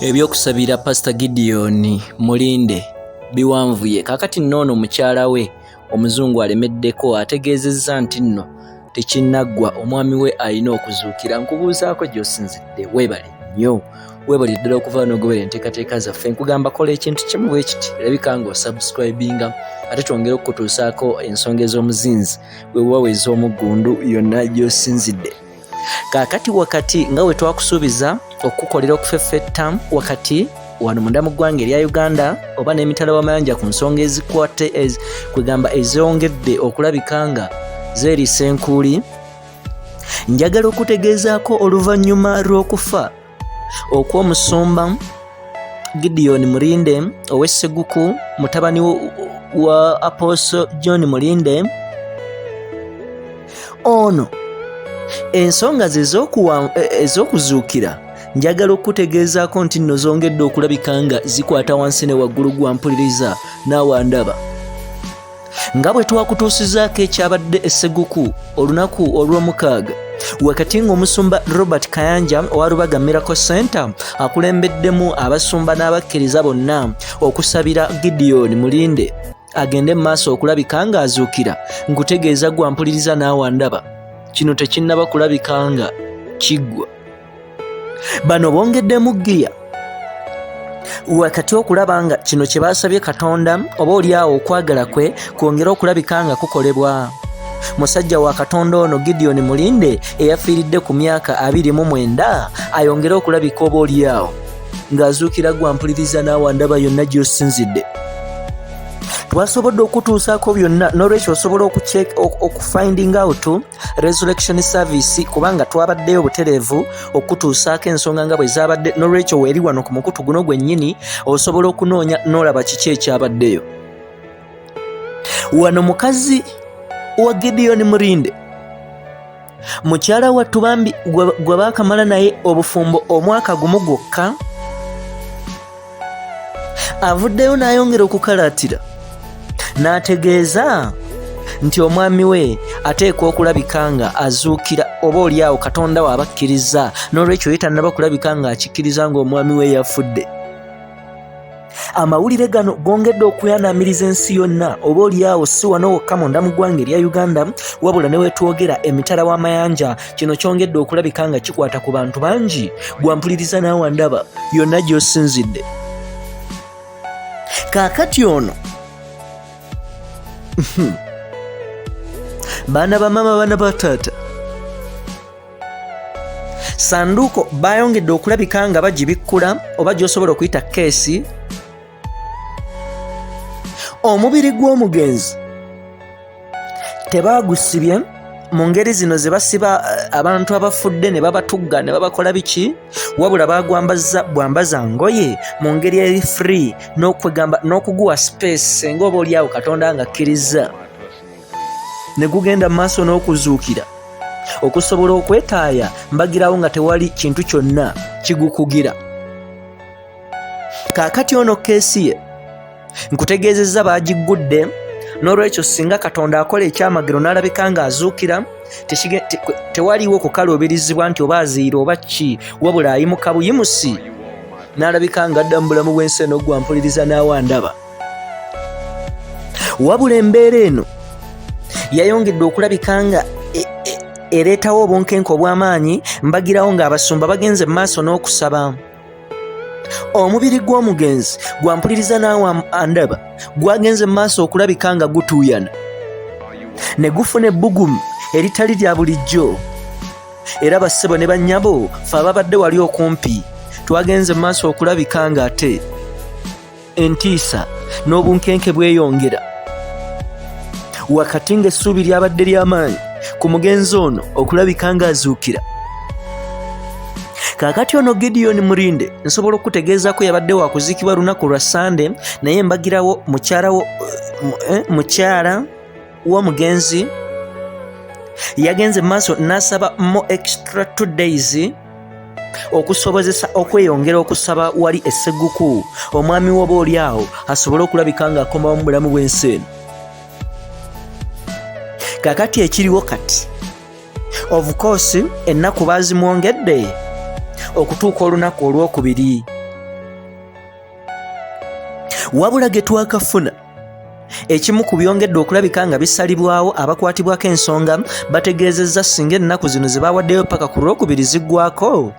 Ebyokusabira Pastor GIDEON Mulinde biwanvuye kakati nnono mukyala we omuzungu Alemedddeko ategeezezza nti nno tekinnaggwa omwami we alina okuzuukira. Nkubuuzaako gy'osinzidde, weebale nnyo, weebale ddala okuva n'ogobera enteekateeka zaffe. Nkugamba kola ekintu kimu bwe kiti, erabika ng'osubscribinga ate twongere okukutuusaako ensonga ez'omuzinzi bwe waweza omuggundu yonna gy'osinzidde. Kaakati wakati nga we twakusuubiza okukolera okufeffetta wakati wano munda mu ggwanga erya Uganda oba n'emitala w'amayanja ku nsonga ezikwate kwegamba ezongedde okulabika nga zeerisa enkuuli, njagala okutegeezaako oluvannyuma lw'okufa okw'omusumba GIDEON Mulinde ow'Esseguku mutabani wa Apostle John Mulinde. Ono ensonga ze ez'okuzuukira njagala okutegeezaako nti nno zongedde okulabika nga zikwata wansi ne waggulu gwampuliriza naawe ndaba. Nga bwe twakutuusizaako ekyabadde Esseguku olunaku olw'omukaaga wakati ng'omusumba Robert Kayanja owa Rubaga Miracle Center akulembeddemu abasumba n'abakkiriza bonna okusabira GIDEON Mulinde agende mu maaso okulabika nga azuukira, nkutegeeza gwampuliriza naawe ndaba kino tekinnaba kulabika nga kiggwa. Bano bongeddemu giya wakati okulaba nga kino kye baasabye Katonda oba oliawo okwagala kwe kwongera okulabika nga kukolebwa. Musajja wa Katonda ono GIDEON Mulinde eyafiiridde ku myaka 29 ayongere okulabika oba oliawo ng'azuukira gwampuliriza naawe ndaba yonna gy'osinzidde. Twasobodde okutuusaako byonna n'olwekyo osobola okufinding out Ressurection service kubanga twabaddeyo butereevu okutuusaako ensonga nga bwe zaabadde, n'olwekyo weeri wano ku mukutu guno gwennyini osobola okunoonya n'olaba kiki ekyabaddeyo. Wano mukazi wa GIDEON Mulinde mukyala wattu bambi gwe baakamala naye obufumbo omwaka gumu gwokka avuddeyo n'ayongera okukalaatira n'ategeeza nti omwami we ateekwa okulabika nga azuukira oba oliawo Katonda waabakkiriza, n'olwekyo ye tannaba kulabika nga akikkiriza ng'omwami we yafudde. Amawulire gano gongedde okuyanaamiriza ensi yonna oba oliawo si wano wokka munda mu ggwanga erya Uganda wabula ne wetwogera emitala w'amayanja. Kino kyongedde okulabika nga kikwata ku bantu bangi. Gwampuliriza naawe ndaba yonna gy'osinzidde. Kaakati ono baana ba mama baana ba taata sanduuko bayongedde okulabika nga bagibikkula oba gy'osobola okuyita keesi. Omubiri gw'omugenzi tebaagusibye mu ngeri zino ze basiba abantu abafudde ne babatugga ne babakola biki, wabula baagwambaza bwambaza ngoye mu ngeri eri free n'okwegamba n'okuguwa space ng'oba oliawo Katonda nga akkiriza ne gugenda mu maaso n'okuzuukira okusobola okwetaaya mbagirawo nga tewali kintu kyonna kigukugira. Kaakati ono keesi ye nkutegeezezza baagiggudde, n'olwekyo singa Katonda akola ekyamagero n'alabika nga azuukira tewaliwo kukaluubirizibwa nti oba aziira oba ki, wabula ayimuka buyimusi n'alabika nga adda mu bulamu bw'ensi eno gwampuliriza naawe ndaba. Wabula embeera eno yayongedde okulabika nga ereetawo obunkenke obw'amaanyi mbagirawo ng'abasumba bagenze mu maaso n'okusaba. Omubiri gw'omugenzi gwampuliriza naawe ndaba gwagenze mu maaso okulabika nga gutuuyana ne gufuna ebbugumu eritali lya bulijjo. Era bassebo ne bannyabo fe ababadde wali okumpi twagenze mu maaso okulabika nga ate entiisa n'obunkenke bweyongera wakati ng'essuubi lyabadde ly'amaanyi ku mugenzi ono okulabika nga azuukira. Kaakati ono GIDEON Mulinde nsobola okutegeezaako yabadde wakuziikibwa lunaku lwa Sande, naye mbagirawo mukyala w'omugenzi yagenze mu maaso n'asaba mo extra 2 days okusobozesa okweyongera okusaba wali Esseguku omwami we oba oliawo asobole okulabika nga akomawo mu bulamu bw'ensi eno. Kaakati ekiriwo kati of course ennaku baazimwongedde okutuuka olunaku olwokubiri wabula ge twakafuna ekimu ku byongedde okulabika nga bisalibwawo abakwatibwako ensonga bategeezezza singa ennaku zino ze baawaddeyo paka ku Lwokubiri ziggwako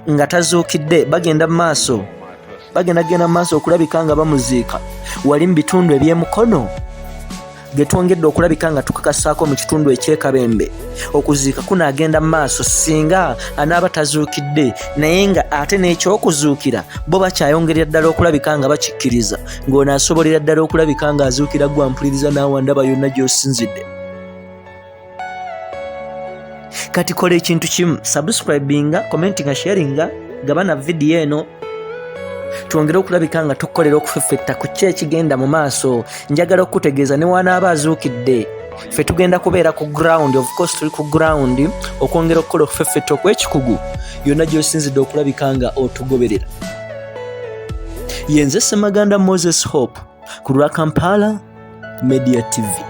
nga tazuukidde bagenda maaso okulabika nga bamuziika wali mu bitundu eby'emukono ge twongedde okulabika nga tukakasaako mu kitundu eky'ekabembe okuziika kunaagenda maaso singa anaaba tazuukidde naye nga ate n'ekyokuzuukira bo bakyayongerera ddala okulabika nga bakikkiriza ng'onaasobolera ddala okulabika nga azuukira gwampuliriza naawe ndaba yonna gy'osinzidde. Kati kola ekintu kimu, subscribinga, commentinga, sharinga, gabana vidiyo eno twongere okulabika nga tukolera okufeffetta ku ki ekigenda mu maaso. Njagala okutegeeza ne wanaaba azuukidde ffe tugenda kubeera ku ground, of course tuli ku ground okwongera okukola okufeffetta okw'ekikugu yonna gy'osinzidde okulabika nga otugoberera. Yenze Ssemaganda Moses Hope ku lwa Kampala Media TV.